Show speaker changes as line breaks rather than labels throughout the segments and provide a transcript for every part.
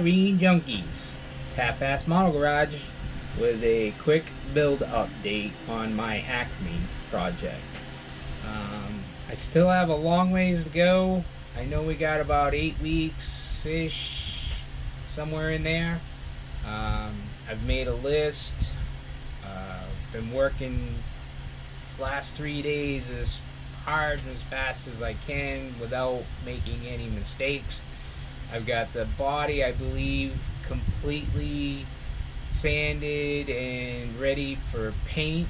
battery junkies. It's Half-Ass Model Garage with a quick build update on my Acme project. I still have a long ways to go. I know we got about 8 weeks ish, somewhere in there. I've made a list. Been working the last 3 days as hard and as fast as I can without making any mistakes. I've got the body, I believe, completely sanded and ready for paint.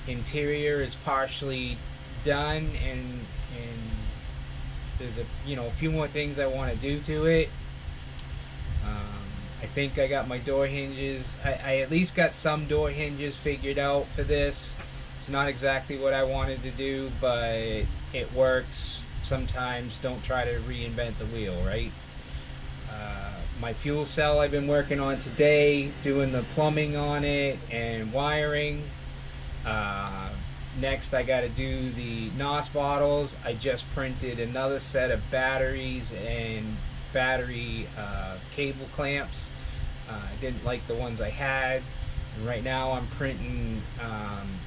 Interior is partially done, and there's a few more things I want to do to it. I think I got my door hinges. I at least got some door hinges figured out for this. It's not exactly what I wanted to do, but it works. Sometimes don't try to reinvent the wheel, right? My fuel cell I've been working on today, doing the plumbing on it and wiring. Next I got to do the NOS bottles. I just printed another set of batteries and battery cable clamps. I didn't like the ones I had, and right now I'm printing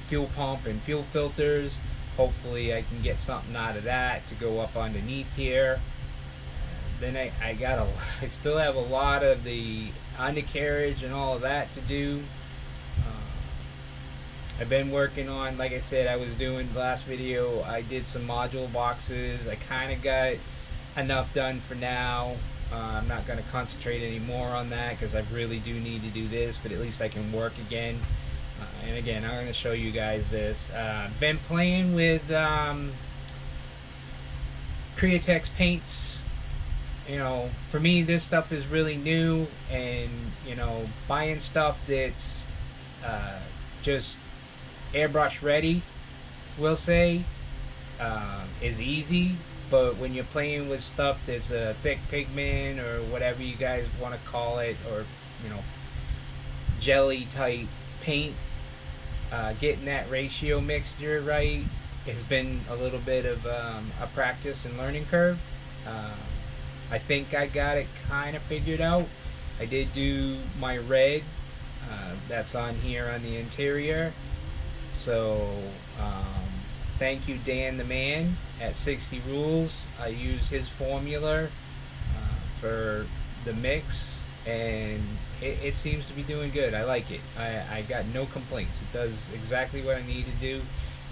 fuel pump and fuel filters. Hopefully I can get something out of that to go up underneath here. Then I still have a lot of the undercarriage and all of that to do. I've been working on, like I said, I was doing the last video, I did some module boxes. I kind of got enough done for now. I'm not going to concentrate anymore on that because I really do need to do this, but at least I can work again. And again, I'm going to show you guys this. Been playing with Createx paints. For me, this stuff is really new, and buying stuff that's just airbrush ready, we'll say, is easy. But when you're playing with stuff that's a thick pigment or whatever you guys want to call it, or jelly type paint, getting that ratio mixture right has been a little bit of a practice and learning curve. I think I got it kind of figured out. I did do my red, that's on here on the interior. So thank you, Dan the Man at 60 Rules. I use his formula for the mix, and it seems to be doing good. I like it. I got no complaints. It does exactly what I need to do.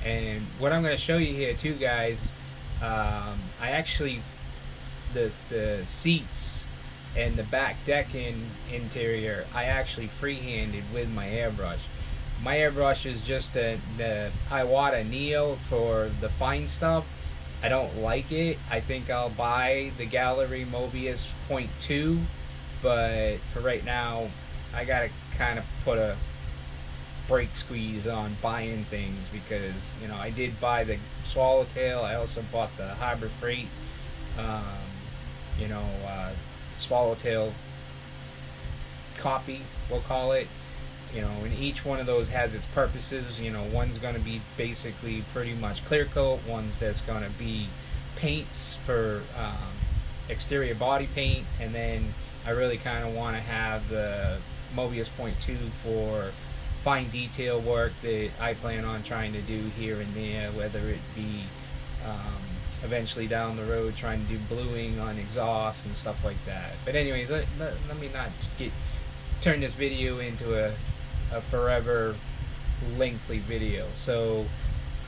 And what I'm going to show you here too, guys, I actually, the seats and the back deck interior, I actually freehanded with my airbrush. My airbrush is just the Iwata Neo for the fine stuff. I don't like it. I think I'll buy the Gallery Mobius 0.2, but for right now, I gotta kind of put a brake squeeze on buying things, because I did buy the Swallowtail. I also bought the Harbor Freight, Swallowtail copy, we'll call it. And each one of those has its purposes. One's going to be basically pretty much clear coat, one's that's going to be paints for exterior body paint, and then I really kind of want to have the Mobius 0.2 for fine detail work that I plan on trying to do here and there, whether it be eventually down the road trying to do bluing on exhaust and stuff like that. But anyways, let me not turn this video into a forever lengthy video. So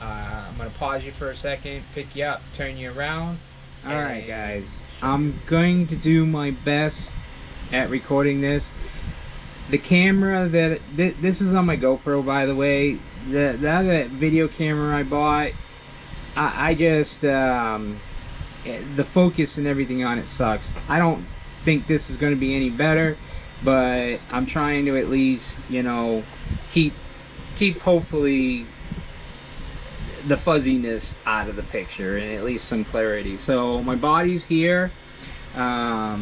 I'm gonna pause you for a second, pick you up, turn you around. Alright guys, I'm going to do my best at recording this. The camera that this is on my GoPro, by the way. The other video camera I bought, I just the focus and everything on it sucks. I don't think this is going to be any better, but I'm trying to at least keep hopefully the fuzziness out of the picture and at least some clarity. So my body's here, got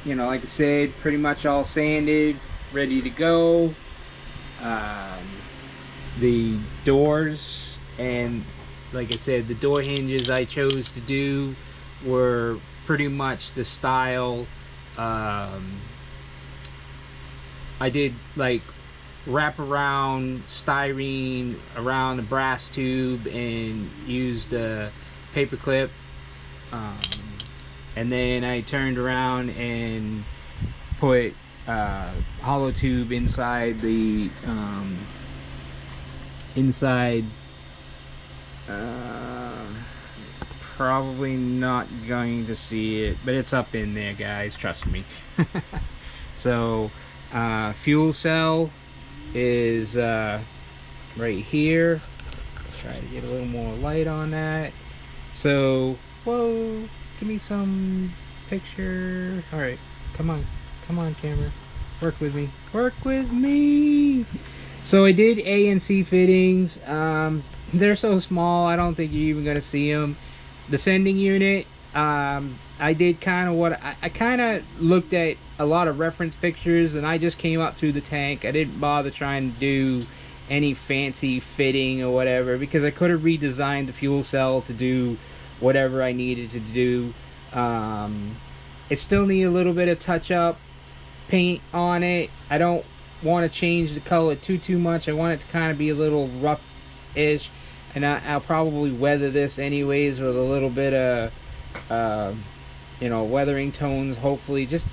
like I said, pretty much all sanded, ready to go. The doors, and like I said, the door hinges I chose to do were pretty much the style. I did like wrap around styrene around the brass tube and used a paper clip, and then I turned around and put hollow tube inside the inside. Probably not going to see it, but it's up in there, guys, trust me. So fuel cell is right here. Let's try to get a little more light on that. So, whoa, give me some picture. All right, come on camera, work with me. So I did A and C fittings. They're so small, I don't think you're even gonna see them. The sending unit, I did kind of what I kind of looked at a lot of reference pictures, and I just came up through the tank. I didn't bother trying to do any fancy fitting or whatever, because I could have redesigned the fuel cell to do whatever I needed to do. It still need a little bit of touch up paint on it. I don't want to change the color too much. I want it to kind of be a little rough-ish, and I'll probably weather this anyways with a little bit of you know, weathering tones, hopefully. Just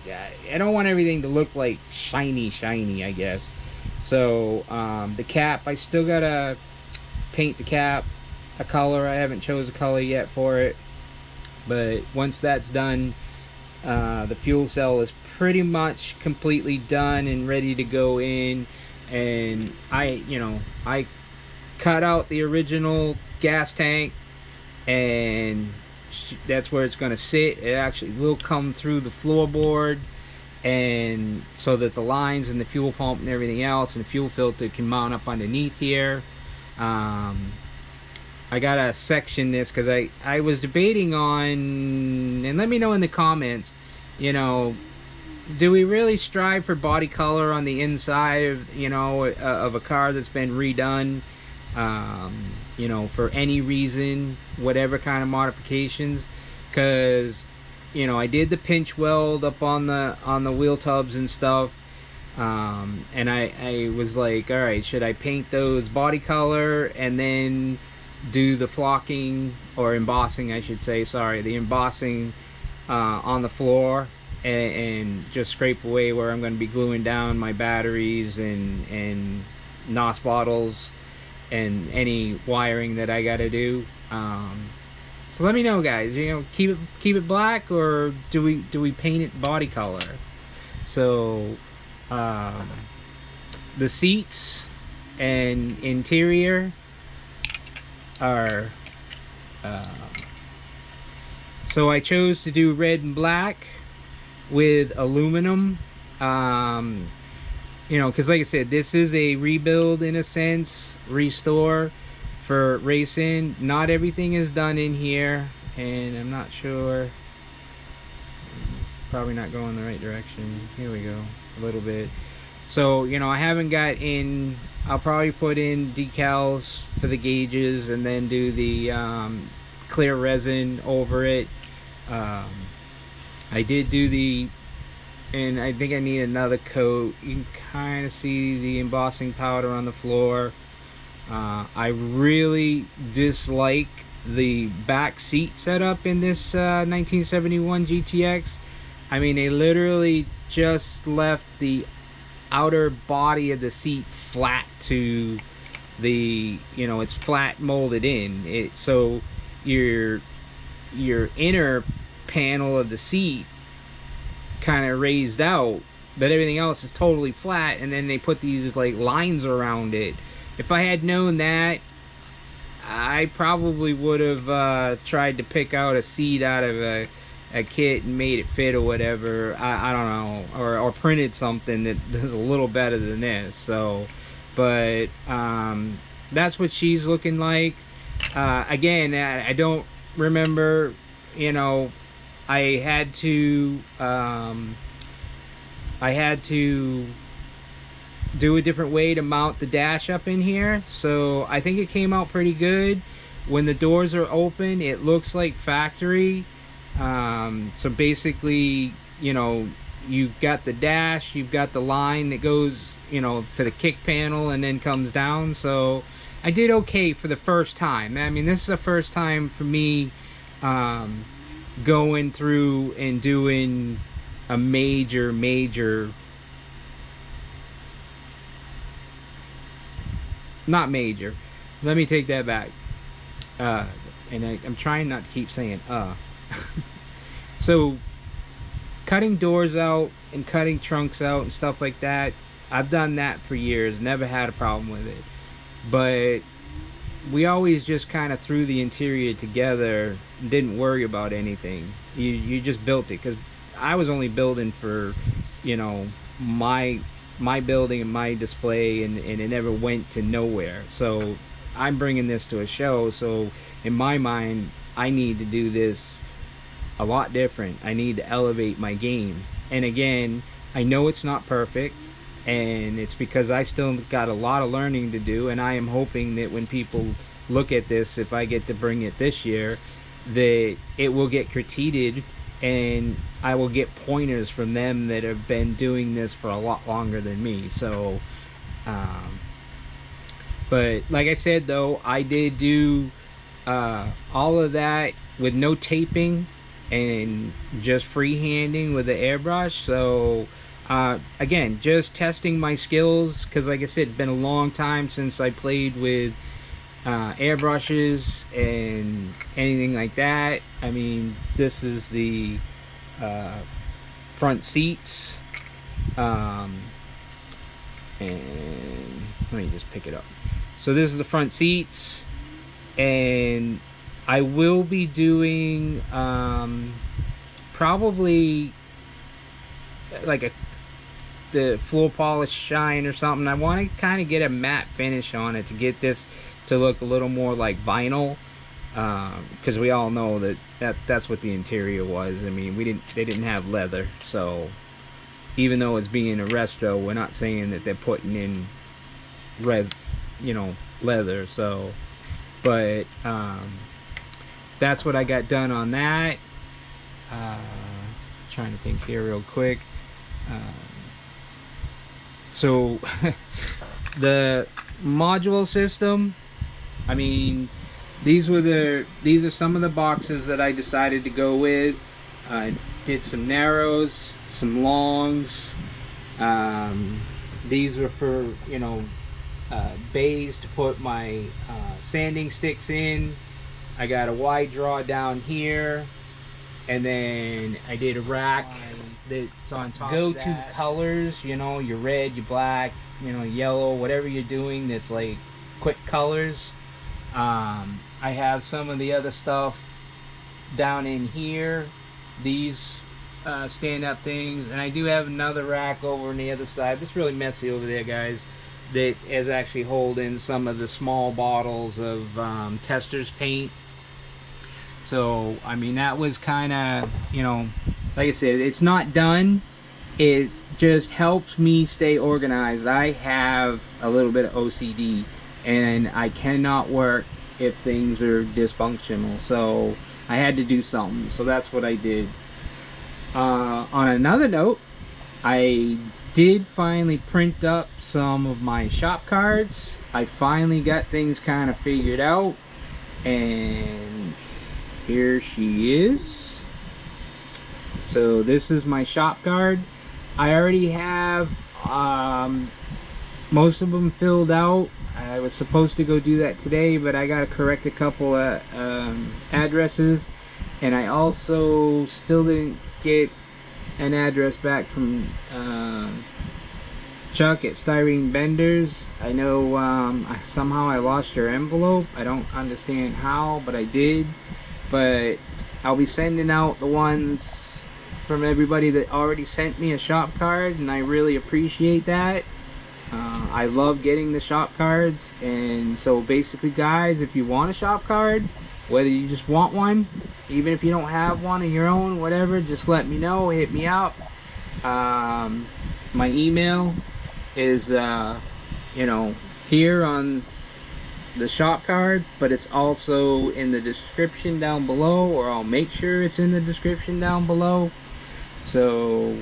I don't want everything to look like shiny, I guess. So the cap, I still gotta paint the cap a color. I haven't chose a color yet for it, but once that's done, the fuel cell is pretty much completely done and ready to go in. And I cut out the original gas tank, and that's where it's going to sit. It actually will come through the floorboard, and so that the lines and the fuel pump and everything else and the fuel filter can mount up underneath here. I gotta section this because I was debating on, and let me know in the comments, you know, do we really strive for body color on the inside of, you know, of a car that's been redone, you know, for any reason, whatever kind of modifications? Because, you know, I did the pinch weld up on the wheel tubs and stuff, and I was like, all right, should I paint those body color and then do the flocking, or embossing I should say, sorry, the embossing on the floor, and just scrape away where I'm going to be gluing down my batteries and NOS bottles and any wiring that I got to do. So let me know, guys, you know, keep it black, or do we paint it body color? So the seats and interior are so I chose to do red and black with aluminum, you know, because like I said, this is a rebuild in a sense, restore for racing. Not everything is done in here, and I'm not sure, probably not going the right direction. Here we go, a little bit. So, you know, I haven't got in, I'll probably put in decals for the gauges and then do the clear resin over it. I did do the, and I think I need another coat. You can kind of see the embossing powder on the floor. I really dislike the back seat setup in this 1971 GTX. I mean, they literally just left the outer body of the seat flat to the, you know, it's flat molded in. So your inner panel of the seat kind of raised out, but everything else is totally flat, and then they put these like lines around it. If I had known that, I probably would have tried to pick out a seat out of a kit and made it fit or whatever. I don't know, or printed something that is a little better than this. So, but that's what she's looking like. Again, I don't remember, you know, I had to do a different way to mount the dash up in here, so I think it came out pretty good. When the doors are open, it looks like factory. So basically, you know, you've got the dash, you've got the line that goes, you know, for the kick panel and then comes down. So I did okay for the first time. I mean, this is the first time for me going through and doing a major, not major, let me take that back. And I'm trying not to keep saying so cutting doors out and cutting trunks out and stuff like that, I've done that for years, never had a problem with it. But we always just kind of threw the interior together and didn't worry about anything. You just built it, because I was only building for, you know, my building and my display, and it never went to nowhere. So I'm bringing this to a show, so in my mind I need to do this a lot different. I need to elevate my game. And again, I know it's not perfect, and it's because I still got a lot of learning to do, and I am hoping that when people look at this, if I get to bring it this year, that it will get critiqued and I will get pointers from them that have been doing this for a lot longer than me. So but like I said, though, I did do all of that with no taping and just freehanding with the airbrush. So again, just testing my skills, because like I said, it's been a long time since I played with airbrushes and anything like that. I mean, this is the front seats, and let me just pick it up. So this is the front seats, and I will be doing probably like the floor polish shine or something. I want to kind of get a matte finish on it to get this to look a little more like vinyl, because we all know that's what the interior was. I mean, they didn't have leather, so even though it's being a resto, we're not saying that they're putting in red, you know, leather. So but that's what I got done on that. Trying to think here real quick. So the module system, I mean, these are some of the boxes that I decided to go with. I did some narrows, some longs. These were for, you know, bays to put my sanding sticks in. I got a wide draw down here, and then I did a rack that's on top. Go-to colors, you know, your red, your black, you know, yellow, whatever you're doing that's like quick colors. I have some of the other stuff down in here, these stand-up things, and I do have another rack over on the other side. It's really messy over there, guys, that is actually holding some of the small bottles of Tester's paint. So I mean, that was kind of, you know, like I said, it's not done. It just helps me stay organized. I have a little bit of OCD, and I cannot work if things are dysfunctional, so I had to do something. So that's what I did. On another note, I did finally print up some of my shop cards. I finally got things kind of figured out, and here she is. So this is my shop card. I already have most of them filled out. I was supposed to go do that today, but I gotta correct a couple of addresses, and I also still didn't get an address back from Chuck at Styrene Benders. I know somehow I lost your envelope. I don't understand how, but I did. But I'll be sending out the ones from everybody that already sent me a shop card, and I really appreciate that. I love getting the shop cards. And so basically, guys, if you want a shop card, whether you just want one, even if you don't have one of your own, whatever, just let me know, hit me up. My email is you know, here on the shop card, but it's also in the description down below, or I'll make sure it's in the description down below. So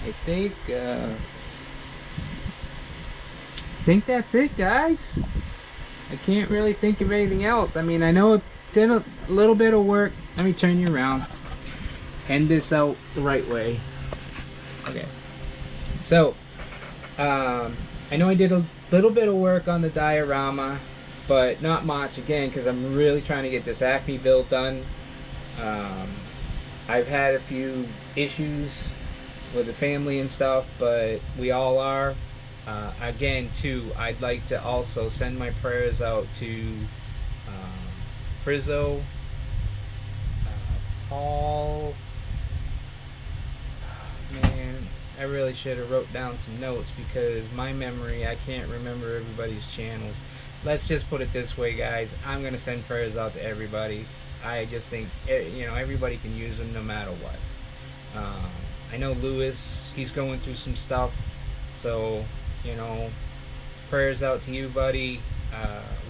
I think that's it, guys. I can't really think of anything else. I mean, I know it did a little bit of work. Let me turn you around. Hand this out the right way. Okay. So, I know I did a little bit of work on the diorama, but not much, again, because I'm really trying to get this Acme build done. I've had a few issues with the family and stuff, but we all are. Again, too, I'd like to also send my prayers out to Frizzo, Paul. Man, I really should have wrote down some notes, because my memory, I can't remember everybody's channels. Let's just put it this way, guys. I'm gonna send prayers out to everybody. I just think, you know, everybody can use them no matter what. I know Lewis, he's going through some stuff, so, you know, prayers out to you, buddy.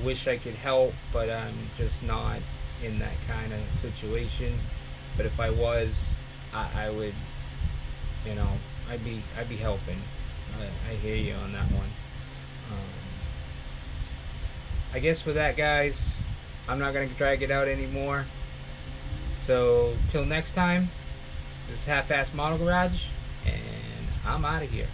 Wish I could help, but I'm just not in that kind of situation. But if I was, I would, you know, I'd be helping. I hear you on that one. I guess for that, guys, I'm not gonna drag it out anymore. So till next time, this is Half-Ass Model Garage, and I'm out of here.